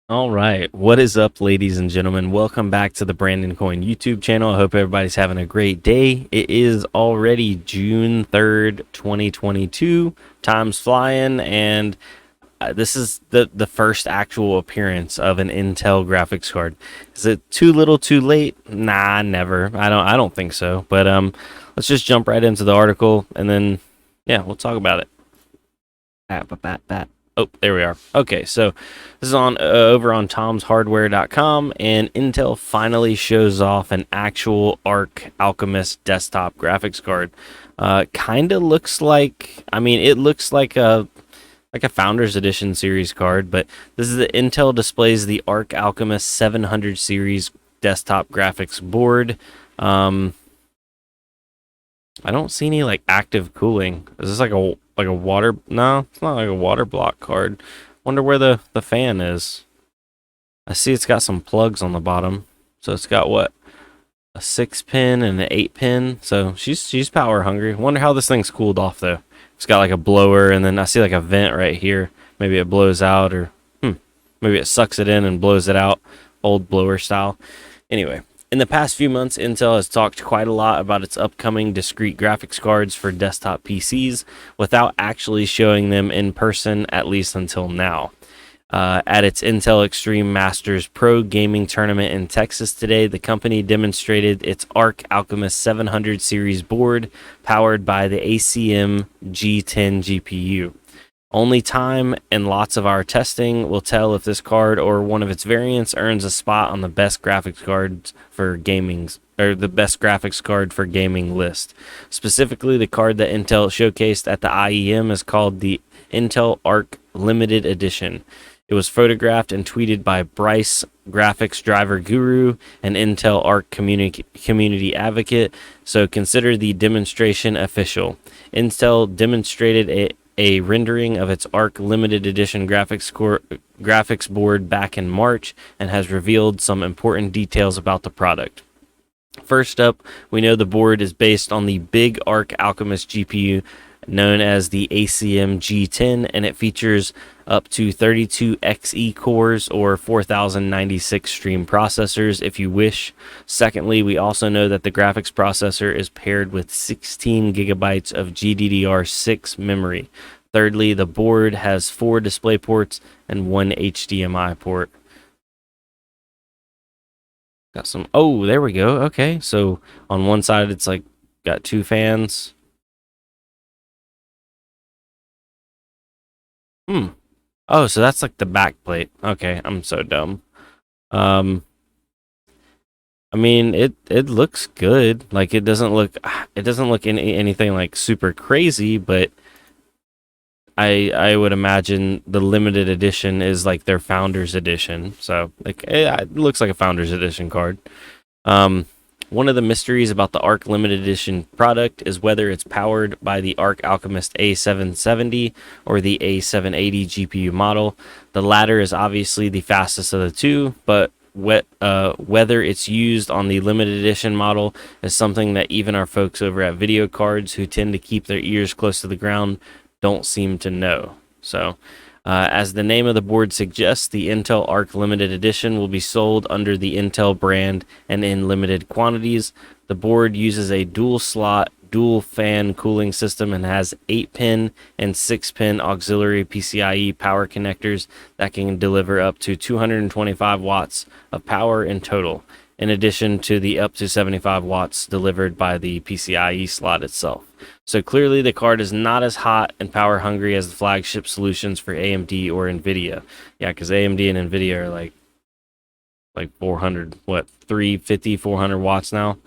All right. What is up, ladies and gentlemen? Welcome back to the Brandon Coin YouTube channel. I hope everybody's having a great day. It is already June 3rd, 2022. Time's flying, and this is the first actual appearance of an Intel graphics card. Is it too little, too late? Nah, never. I don't think so. But let's just jump right into the article, and then yeah, we'll talk about it. Oh, there we are. Okay, so this is on over on tomshardware.com, and Intel finally shows off an actual Arc Alchemist desktop graphics card. Kind of looks like, it looks like a Founders Edition series card, but this is the Intel displays the Arc Alchemist 700 series desktop graphics board. Um, I don't see any like active cooling. Is this like a water? No, it's not like a water block card. Wonder where the fan is. I see it's got some plugs on the bottom. So it's got what, a 6 pin and an 8 pin. So she's power hungry. Wonder how this thing's cooled off though. It's got like a blower, and then I see like a vent right here. Maybe it blows out, or maybe it sucks it in and blows it out, old blower style. Anyway, in the past few months, Intel has talked quite a lot about its upcoming discrete graphics cards for desktop PCs without actually showing them in person, at least until now. At its Intel Extreme Masters Pro Gaming Tournament in Texas today, the company demonstrated its Arc Alchemist 700 series board powered by the ACM G10 GPU. Only time and lots of our testing will tell if this card or one of its variants earns a spot on the best graphics cards for gaming's or the best graphics card for gaming list. Specifically, the card that Intel showcased at the IEM is called the Intel Arc Limited Edition. It was photographed and tweeted by Bryce, graphics driver guru, and Intel Arc community advocate, so consider the demonstration official. Intel demonstrated a rendering of its Arc Limited Edition graphics board back in March and has revealed some important details about the product. First up, we know the board is based on the Big Arc Alchemist GPU known as the ACM G10, and it features up to 32 XE cores or 4096 stream processors if you wish. Secondly, we also know that the graphics processor is paired with 16 gigabytes of GDDR6 memory. Thirdly, the board has 4 display ports and 1 HDMI port. Got some. Oh, there we go. Okay, so on one side it's like got 2 fans. Hmm. Oh, so that's like the back plate. Okay, I'm so dumb. Um, it looks good. Like it doesn't look anything like super crazy, but I would imagine the limited edition is like their founders edition. So like it looks like a founders edition card. Um, One of the mysteries about the Arc Limited Edition product is whether it's powered by the Arc Alchemist A770 or the A780 GPU model. The latter is obviously the fastest of the two, but whether it's used on the limited edition model is something that even our folks over at Video Cards, who tend to keep their ears close to the ground, don't seem to know. So, as the name of the board suggests, the Intel Arc Limited Edition will be sold under the Intel brand and in limited quantities. The board uses a dual slot, dual fan cooling system and has 8 pin and 6 pin auxiliary PCIe power connectors that can deliver up to 225 watts of power in total, in addition to the up to 75 watts delivered by the PCIe slot itself. So clearly, the card is not as hot and power hungry as the flagship solutions for AMD or Nvidia. Yeah, because AMD and Nvidia are like 400, what, 350, 400 watts now.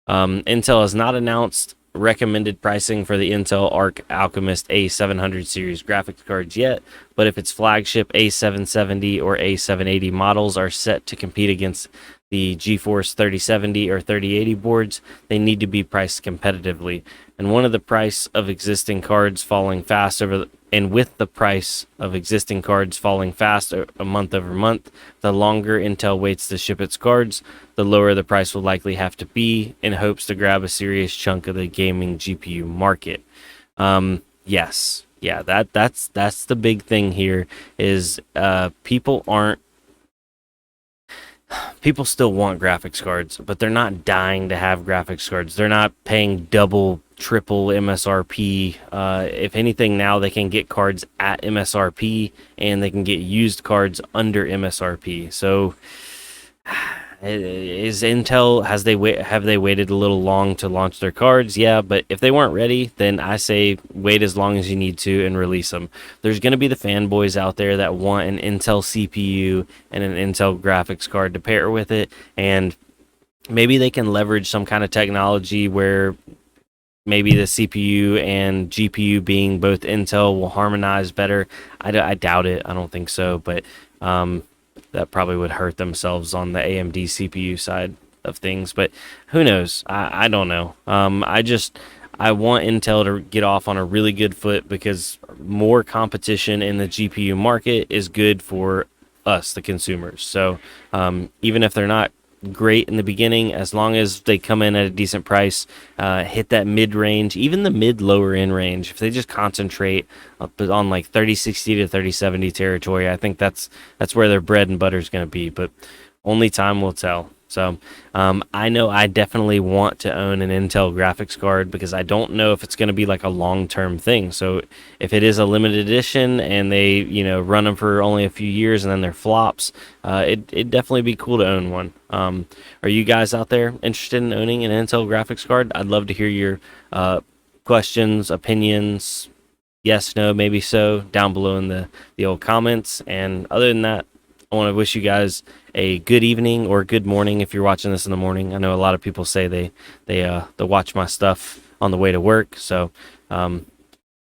Intel has not announced recommended pricing for the Intel Arc Alchemist A700 series graphics cards yet, but if its flagship A770 or A780 models are set to compete against the GeForce 3070 or 3080 boards, they need to be priced competitively. And one of the price of existing cards falling fast and with the price of existing cards falling fast a month over month, the longer Intel waits to ship its cards, the lower the price will likely have to be in hopes to grab a serious chunk of the gaming GPU market. Yes, yeah, that's the big thing here is people aren't people still want graphics cards, but they're not dying to have graphics cards. They're not paying double, triple MSRP. If anything, now they can get cards at MSRP and they can get used cards under MSRP. So is Intel, have they waited a little long to launch their cards? Yeah, but if they weren't ready, then I say wait as long as you need to and release them. There's going to be the fanboys out there that want an Intel CPU and an Intel graphics card to pair with it, and maybe they can leverage some kind of technology where maybe the CPU and GPU being both Intel will harmonize better. I doubt it. I don't think so, but that probably would hurt themselves on the AMD CPU side of things. But who knows? I don't know. I want Intel to get off on a really good foot, because more competition in the GPU market is good for us, the consumers. So even if they're not great in the beginning, as long as they come in at a decent price, hit that mid-range, even the mid-lower end range, if they just concentrate on like 3060 to 3070 territory, I think that's where their bread and butter is going to be, but only time will tell. So I know I definitely want to own an Intel graphics card, because I don't know if it's going to be like a long-term thing. So if it is a limited edition and they run them for only a few years and then they're flops, it'd definitely be cool to own one. Are you guys out there interested in owning an Intel graphics card? I'd love to hear your questions, opinions, yes, no, maybe so, down below in the old comments. And other than that, I want to wish you guys a good evening or good morning if you're watching this in the morning. I know a lot of people say they watch my stuff on the way to work. So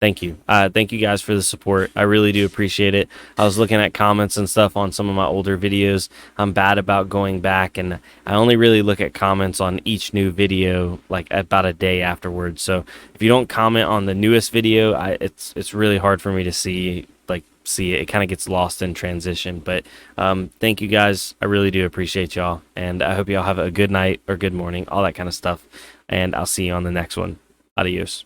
thank you. Thank you guys for the support. I really do appreciate it. I was looking at comments and stuff on some of my older videos. I'm bad about going back, and I only really look at comments on each new video like about a day afterwards. So if you don't comment on the newest video, it's really hard for me to see it. It kind of gets lost in transition. But thank you guys. I really do appreciate y'all, and I hope y'all have a good night or good morning, all that kind of stuff, and I'll see you on the next one. Adios.